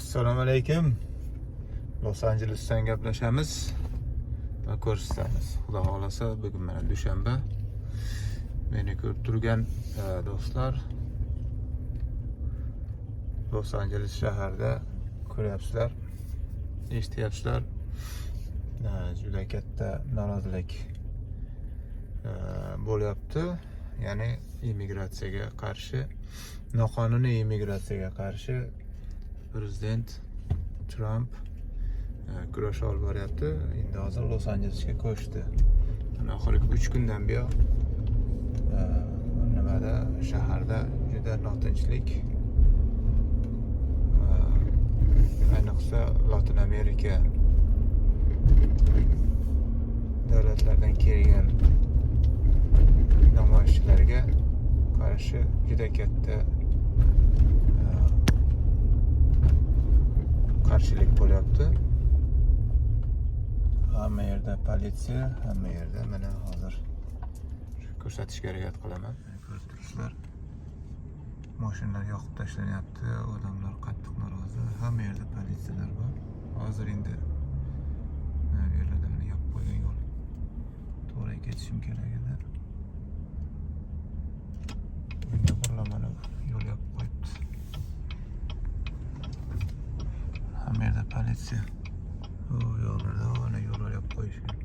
Assalomu alaykum. Los Angelesdan gaplashamiz va ko'rsatamiz. Xudo xolasa, bugun mana dushanba. Meni ko'rib turgan do'stlar, Los Angeles shahrida ko'ryapsizlar, eshityapsizlar. Juda katta norozilik bo'lyapti. Ya'ni immigratsiyaga qarshi, noqonuniy immigratsiyaga qarshi Prezident Trump kurash olib boryapti. Endi hozir Los Anjelesga ko'chdi. Oxirgi 3 kundan buyon nimada shaharda juda notinchlik, ayniqsa Latin Amerika davlatlaridan kelgan namoyishchilarga qarshi juda katta qarshilik bo'lyapti. Hamma yerda politsiya, hamma yerda mana hozir ko'rsatishga harakat qilaman. Ko'rib turibsizlar, mashinalar yoqib tashlanyapti, odamlar qattiq norozi. Hamma yerda politsiyalar bor. Hozir endi bu yerlarda mana yopib qo'ygan yo'l. To'g'ri ketishim kerak edi. Endi mana yo'l yopib qo'yibdi. Hamma yerda politsiya. O yo'llarda mana yo'llar yopib qo'yishgan.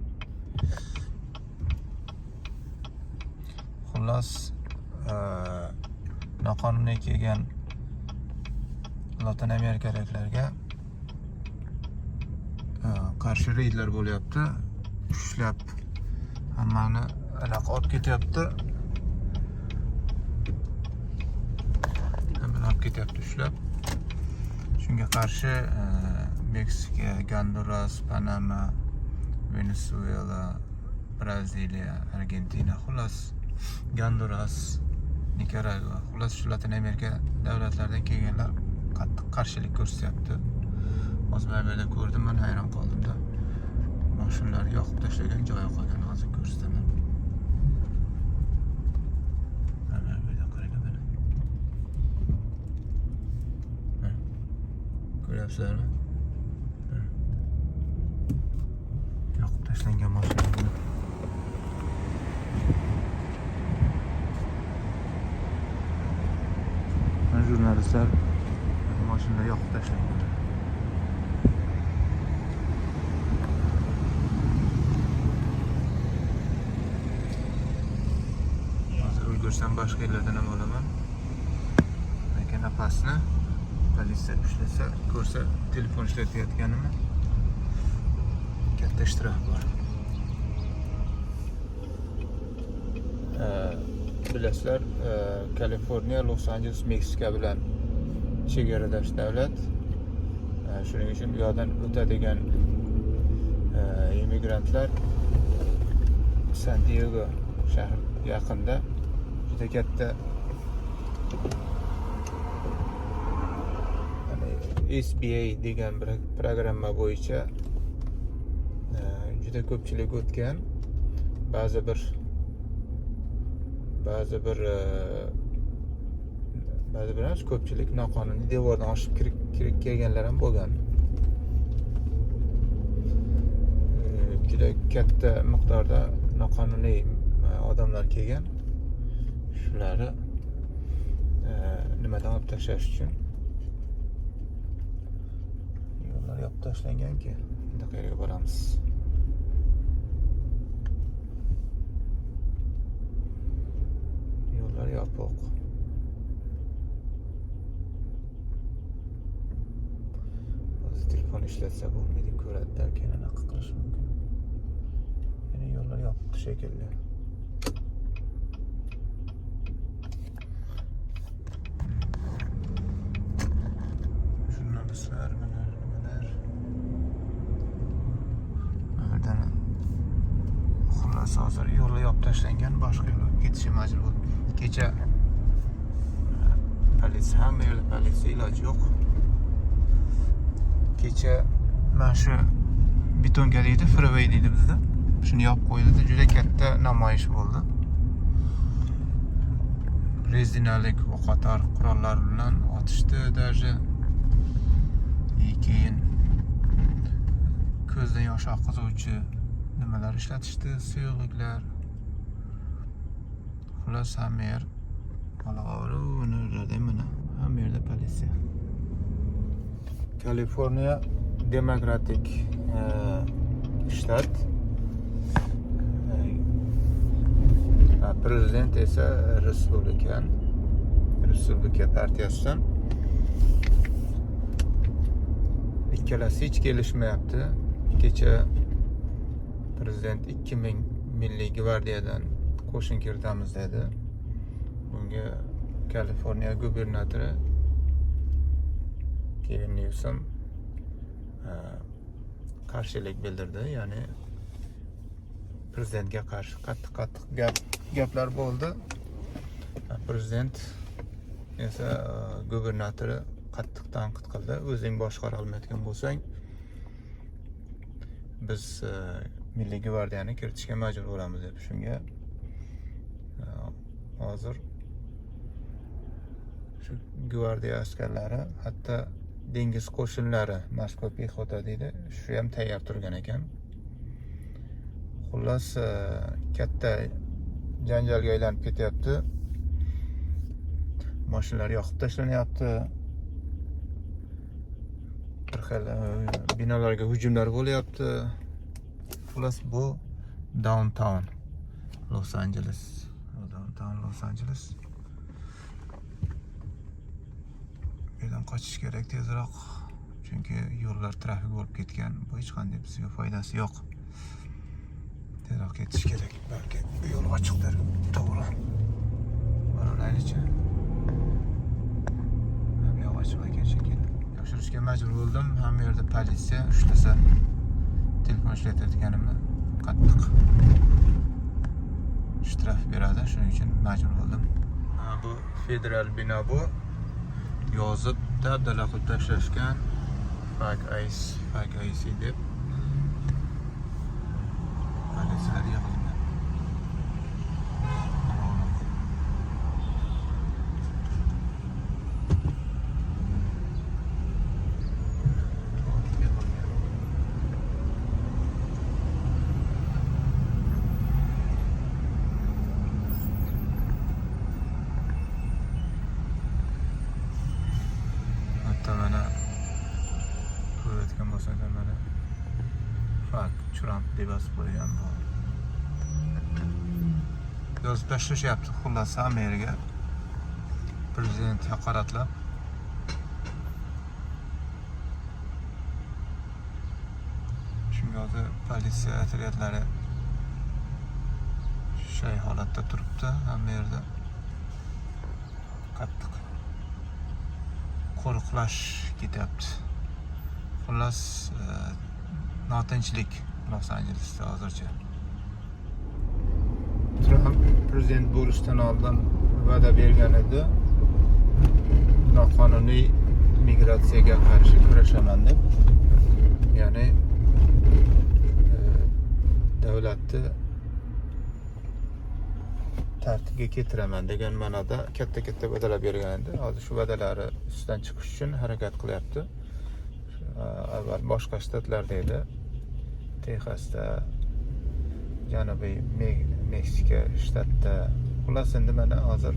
Xullas, noqonuniy kelgan Latin Amerikaliklarga qarshi reydlar bo'lyapti. Ushlab hammani aloqa olib ketyapti. Hammani olib ketyapti ushlab. Shunga qarshi Meksika, Honduras, Panama, Venezuela, Braziliya, Argentina, xullas Honduras, Nikaragua, xullas shu Latin Amerika davlatlaridan kelganlar qattiq qarshilik ko'rsatyapti. Hozir bu yerda ko'rdim, men hayron qoldim-da. Mashinalar yoqib tashlagan joyi qolgan, hozir ko'rsataman. Mana bu yerda qarang, mana. Ko'ryapsizlarmi? Yoqib tashlangan mashinalar. Mana jurnalistlar mashinalar yoqib tashlangan. Hozir ulgursam boshqa yerlardan ham olaman. Lekin napasni politsiya ushlasa, ko'rsa, telefon ishlatayotganimni katta ishtiroq bor. Bilasizlar, Kaliforniya, Los Angeles, Meksika bilan chegaradosh davlat. Shuning uchun bu yerdan o'tadigan immigrantlar San Diego shahri yaqinda juda katta SBA degan bir programma bo'yicha juda ko'pchilik o'tgan. Ba'zi bir ko'pchilik noqonuniy devordan oshib kirib kelganlar ham bo'lgan. Juda katta miqdorda noqonuniy odamlar kelgan. Shularni nimadan olib tashlash uchun yo'llar yopib tashlanganki, endi qayerga boramiz? Yo'llar yopiq. Hozir telefon ishlatsa bo'lmaydi, ko'radi-da, keyin anaqa qilish mumkin. Yana yo'llar yopibdi shekilli. Jurnalistlar nimalar. Xullas, hozir yo'llar yopib tashlangan, boshqa yo'lga ketishi majbur. Kecha politsiya, hamma yerda politsiya, iloji yo'q. Kecha mana shu betonka deydi, freeway deydi bizda. Shuni yopib qo'yildi, juda katta namoyish bo'ldi. Rezinalik va qator qurollar bilan otishdi, даже bosh oqizuvchi nimalar ishlatishdi, suyuqliklar. Xullas hamma yer hamma yerda politsiya. Kaliforniya demokratik shtat. Prezident esa Respublika partiyasidan. Ikkalasi hech kelishmayapti. Kecha prezident 2000 milliy gvardiyadan qo'shin kiritamiz dedi. Bunga Kaliforniya gubernatori Gavin Newsom qarshilik bildirdi. Ya'ni prezidentga qarshi qattiq gaplar bo'ldi. Prezident esa gubernatori qattiq tanqid qildi. O'zing boshqara olmayotgan bo'lsang, biz milliy gvardiyani kiritishga majbur bo'lamiz deb. Shunga hozir shu gvardiya askarlari, hatto dengiz qo'shinlari, Moskva pexota deydi, shu ham tayyor turgan ekan. Xullas katta janjalga aylanib ketyapti. Mashinalar yoqib tashlanyapti. Bir xil binolarga hujumlar bo'lyapti. Xullas bu downtown Los Angeles. Buradan qochish kerak tezroq. Chunki yo'llar trafik bo'lib ketgan. Bu hech qanday bizga foydasi yo'q. Tezroq ketish kerak. Balki bu yo'l ochiqdir. To'g'ri. Mana-chi. Ham yo'q ochiq ekan shekilli. Yoshirishga majbur bo'ldim. Hamma yerda politsiya ushlasa telefon ishlatayotganimni qattiq shtraf beradi. Shuning uchun majbur bo'ldim. Bu federal bino bu. Yozib dabdala qilib tashlashgan. Fake ice deb. Politsiyalar yig'ilgan. Mana ko'rayotgan bo'lsangiz, mana Fuck Trump deb yozib qo'ygan bu. Yozib tashlashyapti. Xullas hamma yerga prezident haqoratlab. Shunga hozir politsiya otryadlari shay holatda turibdi hamma yerda. Qattiq qo'riqlash ketyapti. Xullas notinchlik Los Angelesda hozircha. Trump prezident bo'lishdan oldin va'da bergan edi. Noqonuniy migratsiyaga qarshi kurashaman deb. Ya'ni davlatni tartibga keltiraman degan ma'noda katta va'dalar bergan edi. Hozir shu va'dalari ustidan chiqish uchun harakat qilyapti. Avval boshqa shtatlarda edi. Texasda, Janubiy Meksika shtatda. Xullas endi mana hozir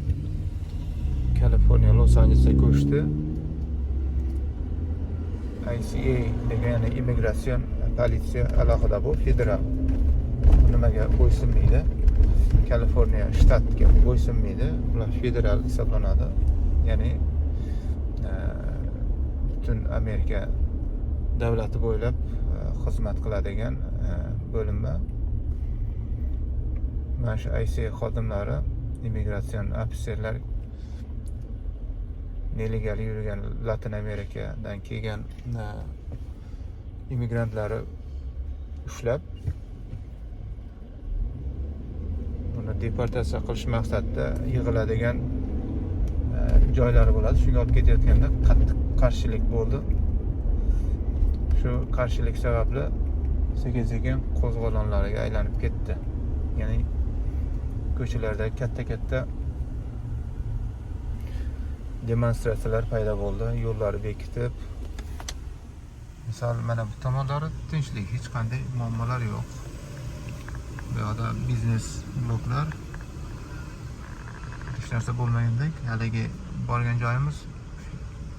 Kaliforniya Los Anjelesga ko'chdi. ICA degan immigratsiyon politsiya alohida bu federal. Nimaga bo'ysunmaydi? Kaliforniya shtatga bo'ysunmaydi. Ular federal hisoblanadi. Ya'ni butun Amerika davlati bo'ylab xizmat qiladigan bo'linma. Mana shu ICA xodimlari, immigratsion ofitserlar nelegal yurgan Latin Amerikadan kelgan immigrantlarni ushlab uni deportatsiya qilish maqsadida yig'iladigan joylari bo'ladi. Shunga olib ketayotganda qattiq qarshilik bo'ldi. Shu qarshilik sababli sekin qo'zg'olonlarga aylanib ketdi. Ya'ni ko'chalarda katta demonstratsiyalar paydo bo'ldi. Yo'llar bekitib, Misal mana bu tomonlari tinchlik, hech qanday muammolar yo'q. Bu yoqda biznes bloklar, hech narsa bo'lmagandek. Haligi borgan joyimiz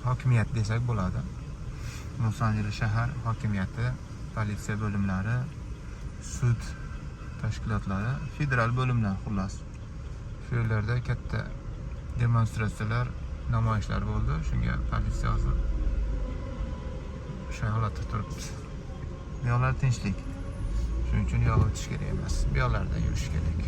hokimiyat desak bo'ladi. Los-Anjeles shahar hokimiyati, politsiya bo'limlari, sud tashkilotlari, federal bo'limlar xullas. Shu yerlarda katta demonstratsiyalar, namoyishlar bo'ldi. Shunga politsiya hozir o'sha holatda turibdi. Bu yoqlar tinchlik. Shuning uchun yo'l o'tish kerak emas. Bu yoqlarda yurish kerak.